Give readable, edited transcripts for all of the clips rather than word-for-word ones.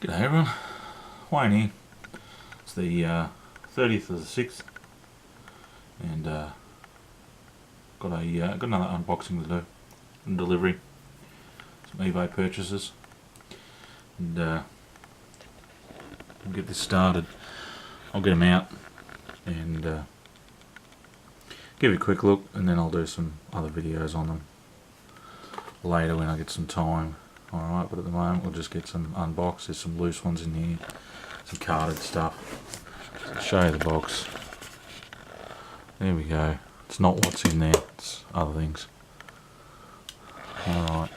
G'day everyone, Wayne here. It's the 30th of the 6th and got another unboxing to do and delivery, some eBay purchases, and we'll get this started. I'll get them out and give you a quick look, and then I'll do some other videos on them later when I get some time. Alright, but at the moment we'll just get some unboxed. There's some loose ones in here, some carded stuff. I'll show you the box. There we go. It's not what's in there, it's other things. Alright.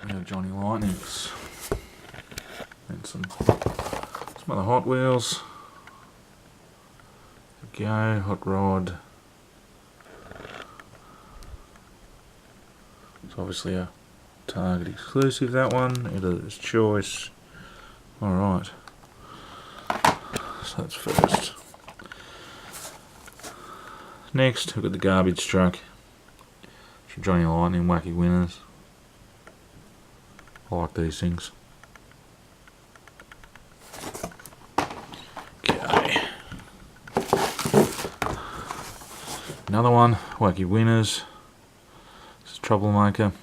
We have Johnny Lightnings and some other Hot Wheels. There we go, Hot Rod. It's obviously a Target exclusive, that one. Editor's choice. Alright. So that's first. Next, we've got the garbage truck from Johnny Lightning, Wacky Winners. I like these things. Okay. Another one, Wacky Winners. This is Troublemaker.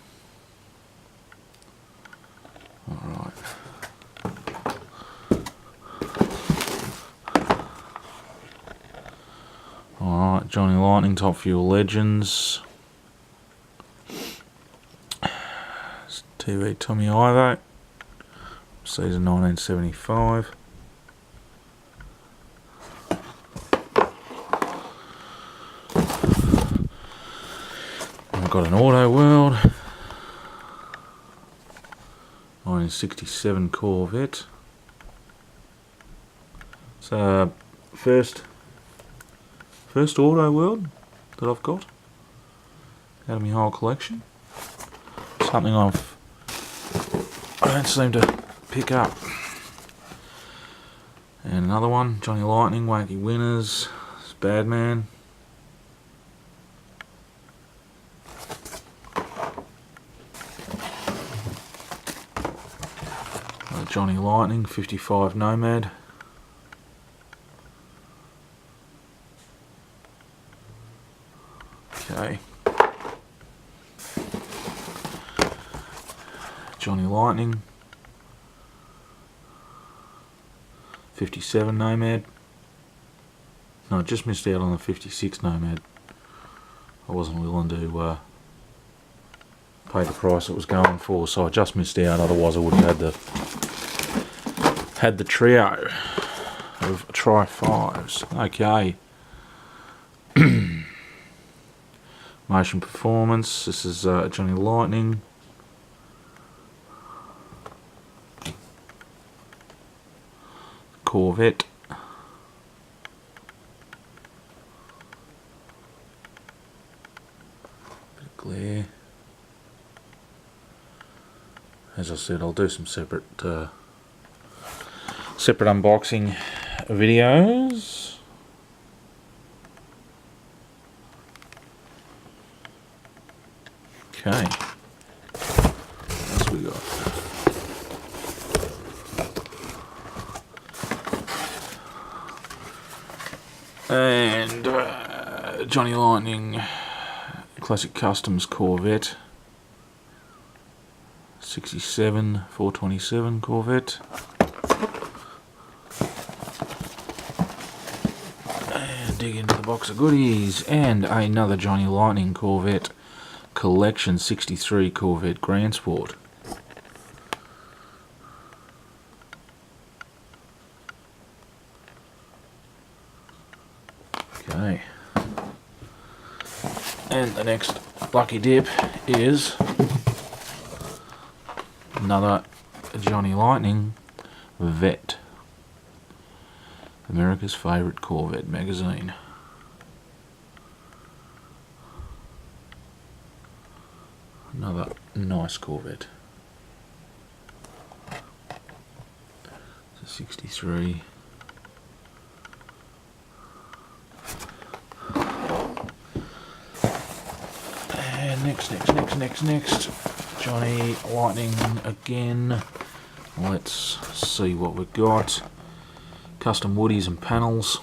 Alright. Alright, Johnny Lightning, Top Fuel Legends. TV Tommy Ivo, season 1975. I've got an Auto World 1967 Corvette. So first Auto World that I've got out of my whole collection. Something I don't seem to pick up. And another one, Johnny Lightning, Wacky Winners, it's Badman. Johnny Lightning, 55 Nomad. Okay. Johnny Lightning, 57 Nomad. No, I just missed out on the 56 Nomad. I wasn't willing to pay the price it was going for, so I just missed out. Otherwise, I would have had the trio of Tri-5s. Okay. Motion Performance. This is Johnny Lightning. Corvette. Bit of glare. As I said, I'll do some separate unboxing videos. Okay. What else we got? And Johnny Lightning Classic Customs Corvette, 67 427 Corvette. And dig into the box of goodies, and another Johnny Lightning Corvette Collection 63 Corvette Grand Sport. Okay. And the next lucky dip is another Johnny Lightning Vet, America's Favourite Corvette magazine. Another nice Corvette. It's a 63. And next. Johnny Lightning again. Let's see what we've got. Custom woodies and panels.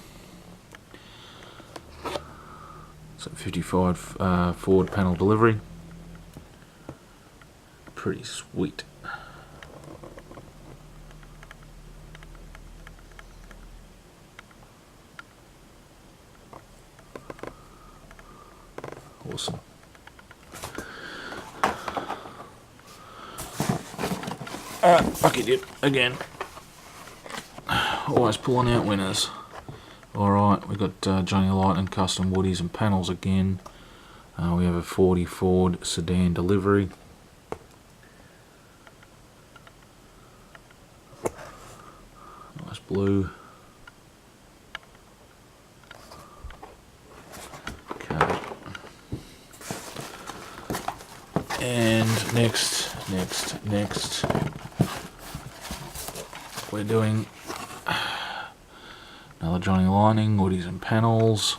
So 55 Ford panel delivery. Pretty sweet. Awesome. Lucky dip again. Always pulling out winners. Alright, we've got Johnny Lightning custom woodies and panels again. We have a 40 Ford sedan delivery. Nice blue. Okay. And next. We're doing another Johnny Lightning, woodies and panels.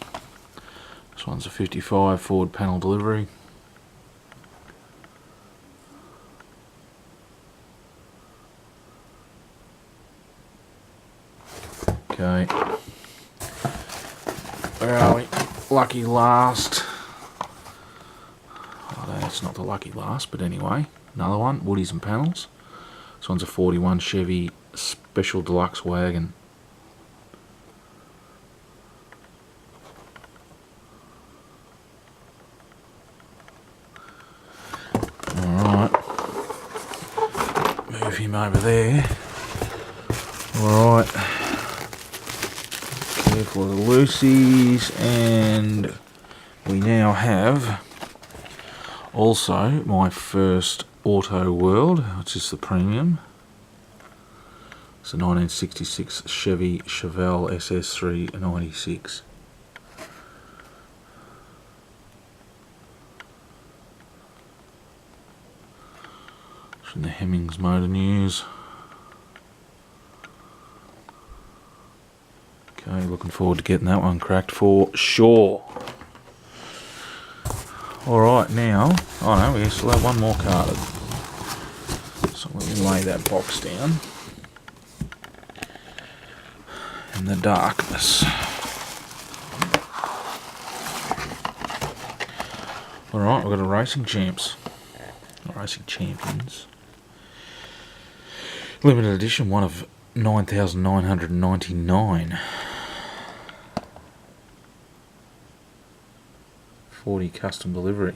This one's a 55 Ford panel delivery. Okay. Where are we? Lucky last. Oh, that's not the lucky last, but anyway. Another one, woodies and panels. This one's a 41 Chevy Special Deluxe wagon. Alright. Move him over there. Alright. Careful of the loosies, and we now have also my first Auto World, which is the premium. It's a 1966 Chevy Chevelle SS3 96. From the Hemmings Motor News. Okay, looking forward to getting that one cracked for sure. Alright, now, oh no, we still have one more carded. So let me lay that box down in the darkness. Alright, we've got a Racing Champs. Racing Champions. Limited edition, one of 9,999. 40 custom delivery.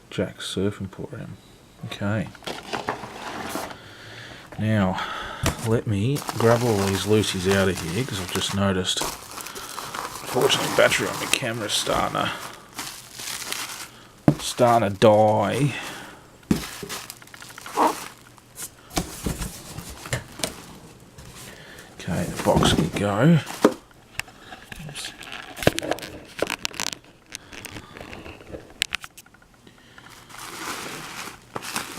Jack's Surf Emporium. Okay. Now, let me grab all these loosies out of here, because I've just noticed, unfortunately, battery on my camera's starting to die. Okay, the box can go. Oops.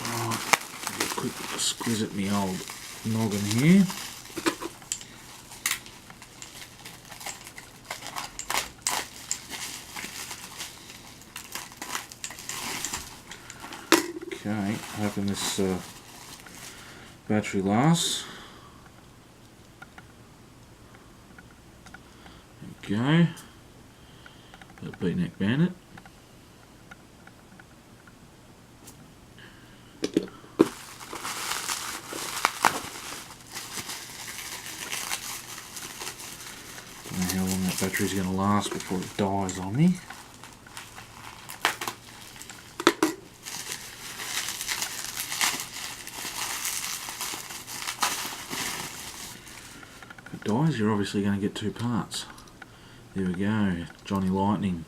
Right, a quick squeeze at me old noggin here. Okay, hoping this battery lasts. There we go. The beatnik bandit. Don't know how long that battery's going to last before it dies on me. If it dies, you're obviously going to get two parts. There we go, Johnny Lightning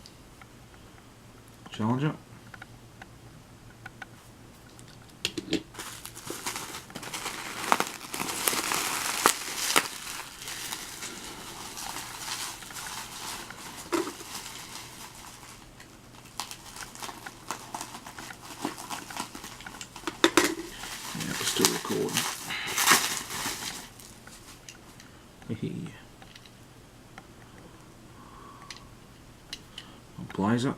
Challenger. still recording. Blazer.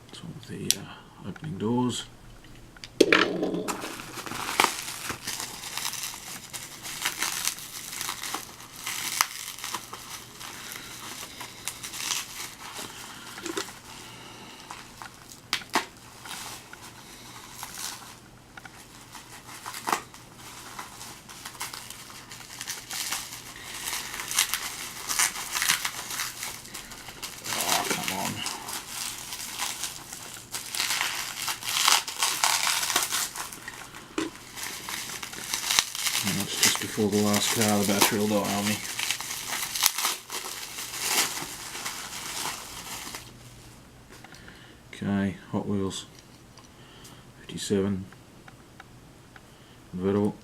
It's all the opening doors. And that's just before the last car, the battery will die on me. Okay, Hot Wheels 57 convertible.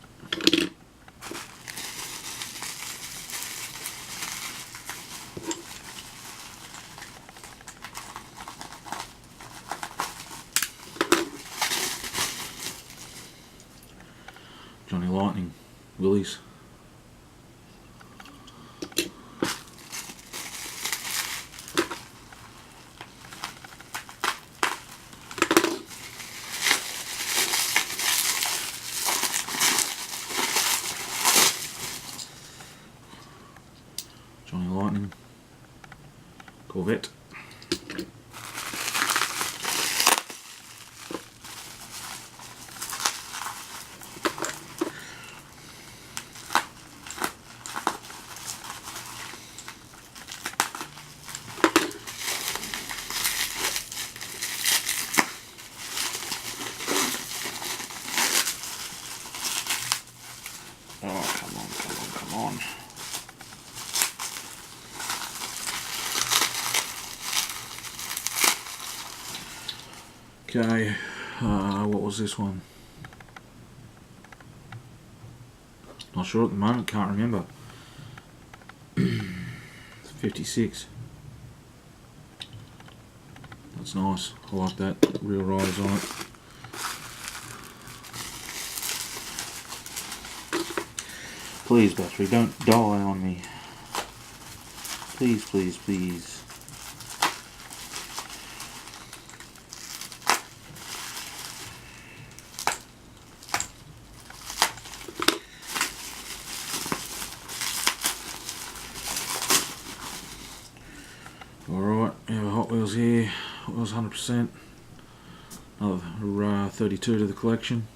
Johnny Lightning, Willys. Johnny Lightning, Corvette. Oh, come on, come on, come on. Okay, what was this one? Not sure at the moment, can't remember. 56. That's nice, I like that, real rise on it. Please, battery, don't die on me. Please, please, please. Alright, we have a Hot Wheels here, Hot Wheels 100%. Another 32 to the collection.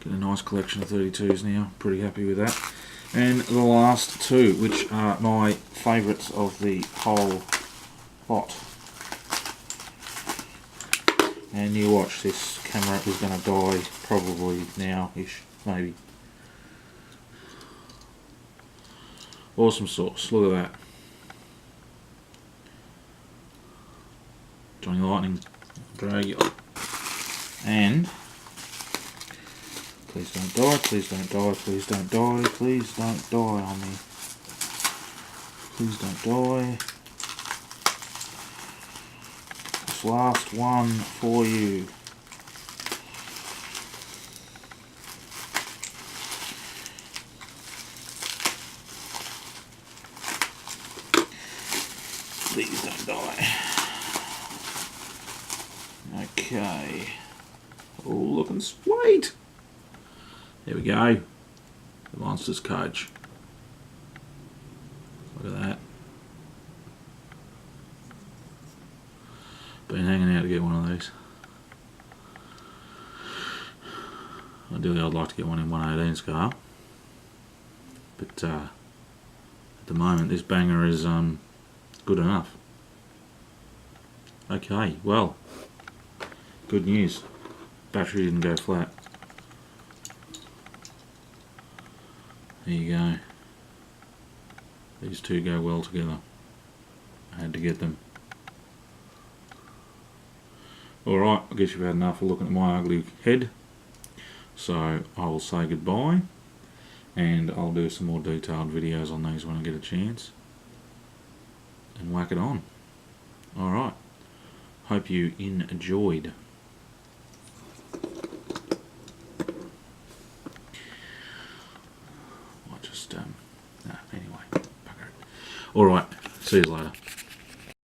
Get a nice collection of 32s now, pretty happy with that. And the last two, which are my favourites of the whole lot. And you watch, this camera is going to die probably now-ish, maybe. Awesome sauce, look at that. Johnny Lightning, Dragula. And please don't die, please don't die, please don't die, please don't die on me. Please don't die. This last one for you. Please don't die. Okay. Oh, looking sweet. There we go. The Monsters coach. Look at that. Been hanging out to get one of these. Ideally I'd like to get one in 118 scale. But at the moment this banger is good enough. Okay, well, good news. Battery didn't go flat. There you go. These two go well together. I had to get them. Alright, I guess you've had enough of looking at my ugly head. So I will say goodbye, and I'll do some more detailed videos on these when I get a chance. And whack it on. Alright. Hope you enjoyed. just, no, anyway, bugger it. Alright, see you later.